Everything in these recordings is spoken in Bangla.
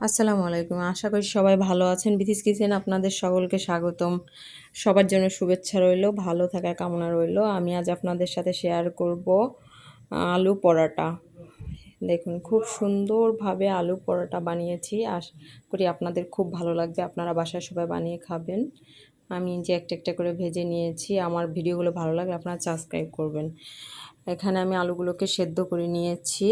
আসসালামু আলাইকুম। আশা করি সবাই ভালো আছেন। বিথিস কিচেন আপনাদের সকলকে স্বাগতম। সবার জন্য শুভেচ্ছা রইলো, ভালো থাকার কামনা রইলো। আমি আজ আপনাদের সাথে শেয়ার করব আলু পরাটা। দেখুন খুব সুন্দরভাবে আলু পরাটা বানিয়েছি। আশা করি আপনাদের খুব ভালো লাগবে। আপনারা বাসায় সবাই বানিয়ে খাবেন। আমি যে একটা একটা করে ভেজে নিয়েছি। আমার ভিডিওগুলো ভালো লাগলে আপনারা সাবস্ক্রাইব করবেন। এখানে আমি আলুগুলোকে সেদ্ধ করে নিয়েছি।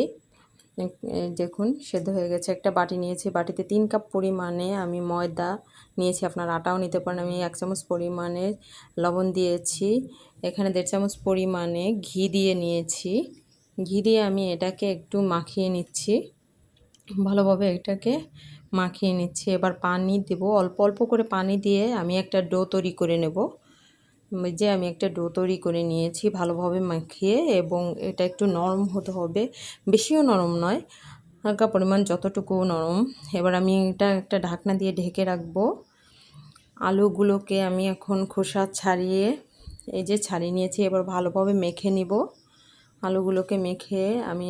দেখুন সেদ্ধ হয়ে গেছে। একটা বাটি নিয়েছি, বাটিতে 3 কাপ পরিমাণে আমি ময়দা নিয়েছি, আপনার আটাও নিতে পারেন। আমি 1 চামচ পরিমাণে লবণ দিয়েছি, এখানে 1.5 চামচ পরিমাণে ঘি দিয়ে নিয়েছি। ঘি দিয়ে আমি এটাকে একটু মাখিয়ে নিচ্ছি, ভালোভাবে এটাকে মাখিয়ে নিচ্ছি। এবার পানি দেব, অল্প অল্প করে পানি দিয়ে আমি একটা ডো তৈরি করে নেব। যে আমি একটা ডো তৈরি করে নিয়েছি ভালোভাবে মাখিয়ে, এবং এটা একটু নরম হতে হবে, বেশিও নরম নয়, হালকা পরিমাণ যতটুকু নরম। এবার আমি এটা একটা ঢাকনা দিয়ে ঢেকে রাখবো। আলুগুলোকে আমি এখন খোসা ছাড়িয়ে ছাড়িয়ে নিয়েছি। এবার ভালোভাবে মেখে নিব। আলুগুলোকে মেখে আমি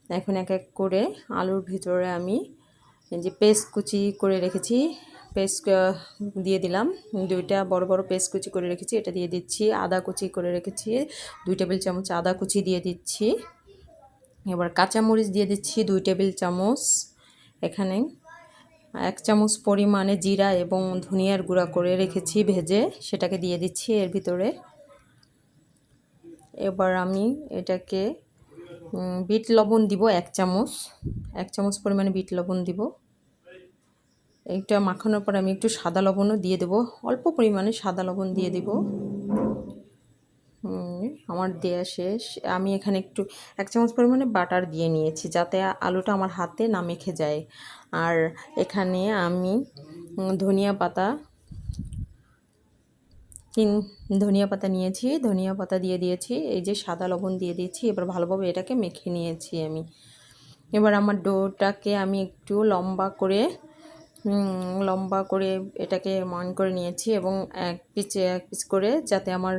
এখন এক এক করে আলুর ভিতরে আমি পেস্ট কুচি করে রেখেছি, পেস্ট দিয়ে দিলাম। 2টা বড় বড় পেস্ট কুচি করে রেখেছি, এটা দিয়ে দিচ্ছি। আদা কুচি করে রেখেছি, 2 টেবিল চামচ আদা কুচি দিয়ে দিচ্ছি। এবার কাঁচামরিচ দিয়ে দিচ্ছি 2 টেবিল চামচ। এখানে 1 চামচ পরিমাণে জিরা এবং ধনিয়ার গুঁড়া করে রেখেছি ভেজে, সেটাকে দিয়ে দিচ্ছি এর ভিতরে। এবার আমি এটাকে বিট লবণ দিব 1 চামচ, 1 চামচ পরিমাণে বিট লবণ দিব। এটা মাখানোর পর আমি একটু সাদা লবণও দিয়ে দেব, অল্প পরিমাণে সাদা লবণ দিয়ে দেব। আমার দেয়া শেষ। আমি এখানে একটু 1 চামচ পরিমাণে বাটার দিয়ে নিয়েছি, যাতে আলুটা আমার হাতে না মেখে যায়। আর এখানে আমি ধনিয়া পাতা নিয়েছি, ধনিয়া পাতা দিয়ে দিয়েছি। সাদা লবণ দিয়ে দিয়েছি। এবার ভালোভাবে এটাকে মেখে নিয়েছি আমি। এবার আমার ডোটাকে আমি একটু লম্বা করে এটাকে মান করে নিয়েছি, এবং এক পিস করে যাতে আমার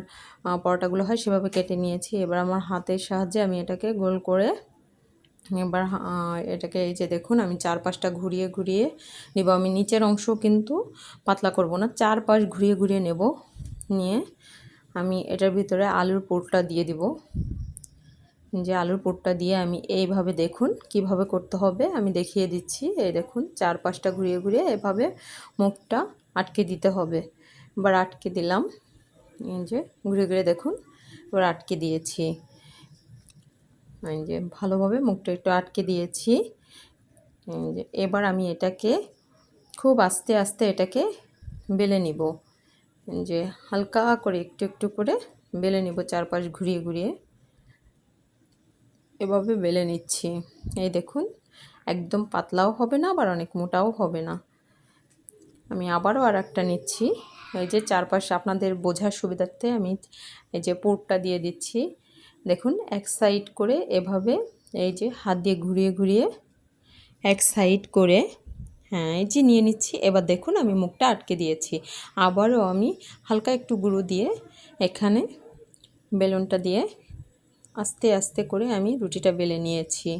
পরোটাগুলো হয় সেভাবে কেটে নিয়েছি। এবার আমার হাতের সাহায্যে আমি এটাকে গোল করে এবার এটাকে দেখুন আমি 4-5টা ঘুরিয়ে ঘুরিয়ে নেব। আমি নিচের অংশ কিন্তু পাতলা করব না, 4 পাশ ঘুরিয়ে ঘুরিয়ে নেব। নিয়ে আমি এটার ভিতরে আলুর পুরটা দিয়ে দিব। আলুর পুরটা দিয়ে আমি এইভাবে দেখুন কিভাবে করতে হবে আমি দেখিয়ে দিচ্ছি। এই দেখুন 4-5টা ঘুরিয়ে ঘুরিয়ে এভাবে মুখটা আটকে দিতে হবে। এবার আটকে দিলাম, ঘুরে ঘুরে দেখুন এবার আটকে দিয়েছি। ভালোভাবে মুখটা একটু আটকে দিয়েছি। এবার আমি এটাকে খুব আস্তে আস্তে এটাকে বেলে নিব, হালকা করে একটু একটু করে বেলে নিব, 4 পাশ ঘুরিয়ে ঘুরিয়ে এভাবে বেলে নিচ্ছি। এই দেখুন একদম পাতলাও হবে না, আবার অনেক মোটাও হবে না। আমি আবারও আরেকটা নিচ্ছি। 4 পাশে আপনাদের বোঝার সুবিধার্থে আমি পুরটা দিয়ে দিচ্ছি। দেখুন এক সাইড করে এভাবে হাত দিয়ে ঘুরিয়ে ঘুরিয়ে এক সাইড করে, হ্যাঁ নিয়ে নিচ্ছি। এবার দেখুন আমি মুখটা আটকে দিয়েছি। আবারও আমি হালকা একটু গুঁড়ো দিয়ে এখানে বেলুনটা দিয়ে আস্তে আস্তে করে আমি রুটিটা বেলে নিয়েছি।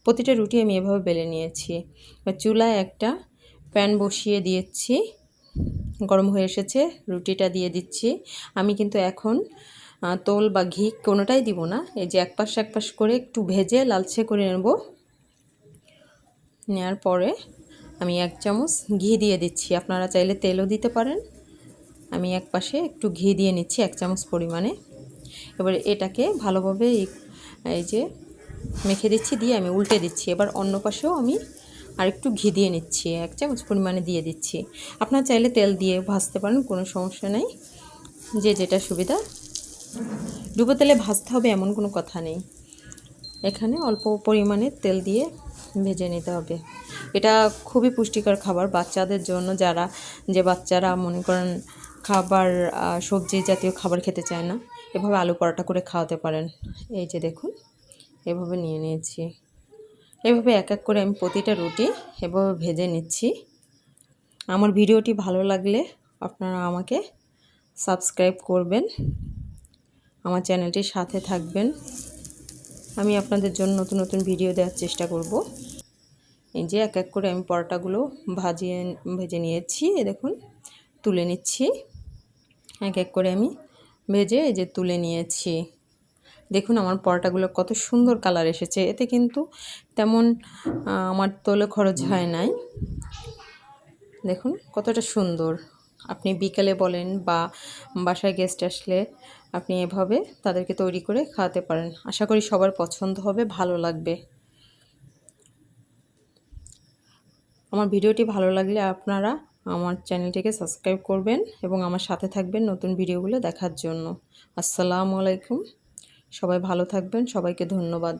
প্রতিটা রুটি আমি এভাবে বেলে নিয়েছি। চুলায় একটা প্যান বসিয়ে দিয়েছি, গরম হয়ে এসেছে, রুটিটা দিয়ে দিচ্ছি। আমি কিন্তু এখন তেল বা ঘি কোনোটাই দিব না। এক পাশ করে একটু ভেজে লালচে করে নেব। নেওয়ার পরে আমি 1 চামচ ঘি দিয়ে দিচ্ছি, আপনারা চাইলে তেলও দিতে পারেন। আমি এক পাশে একটু ঘি দিয়ে নিচ্ছি 1 চামচ পরিমাণে। এবার এটাকে ভালোভাবে মেখে দিচ্ছি, দিয়ে আমি উল্টে দিচ্ছি। এবার অন্য পাশেও আমি আরেকটু ঘি দিয়ে নিচ্ছি, 1 চামচ পরিমাণে দিয়ে দিচ্ছি। আপনারা চাইলে তেল দিয়ে ভাজতে পারেন, কোনো সমস্যা নেই, যেটা সুবিধা। ডুবো তেলে ভাজতে হবে এমন কোনো কথা নেই, এখানে অল্প পরিমাণে তেল দিয়ে ভেজে নিতে হবে। এটা খুবই পুষ্টিকর খাবার বাচ্চাদের জন্য, বাচ্চারা মনে করেন খাবার সবজি জাতীয় খাবার খেতে চায় না, এভাবে আলু পরোটা করে খাওয়াতে পারেন। দেখুন এভাবে নিয়ে নিয়েছি। এভাবে এক এক করে আমি প্রতিটা রুটি এভাবে ভেজে নিচ্ছি। আমার ভিডিওটি ভালো লাগলে আপনারা আমাকে সাবস্ক্রাইব করবেন, আমার চ্যানেলটির সাথে থাকবেন। আমি আপনাদের জন্য নতুন নতুন ভিডিও দেওয়ার চেষ্টা করব। এই যে এক এক করে আমি পরোটাগুলো ভেজে নিয়েছি। দেখুন তুলে নিচ্ছি, এক এক করে আমি ভেজে এই যে তুলে নিয়েছি। দেখুন আমার পরোটাগুলো কত সুন্দর কালার এসেছে। এতে কিন্তু তেমন আমার তোলে খরচ হয় নাই। দেখুন কতটা সুন্দর। আপনি বিকেলে বলেন বা বাসায় গেস্ট আসলে আপনি এভাবে তাদেরকে তৈরি করে খাওয়াতে পারেন। আশা করি সবার পছন্দ হবে, ভালো লাগবে। আমার ভিডিওটি ভালো লাগলে আপনারা আমার চ্যানেলটিকে সাবস্ক্রাইব করবেন এবং আমার সাথে থাকবেন নতুন ভিডিওগুলো দেখার জন্য। আসসালামু আলাইকুম। সবাই ভালো থাকবেন, সবাইকে ধন্যবাদ।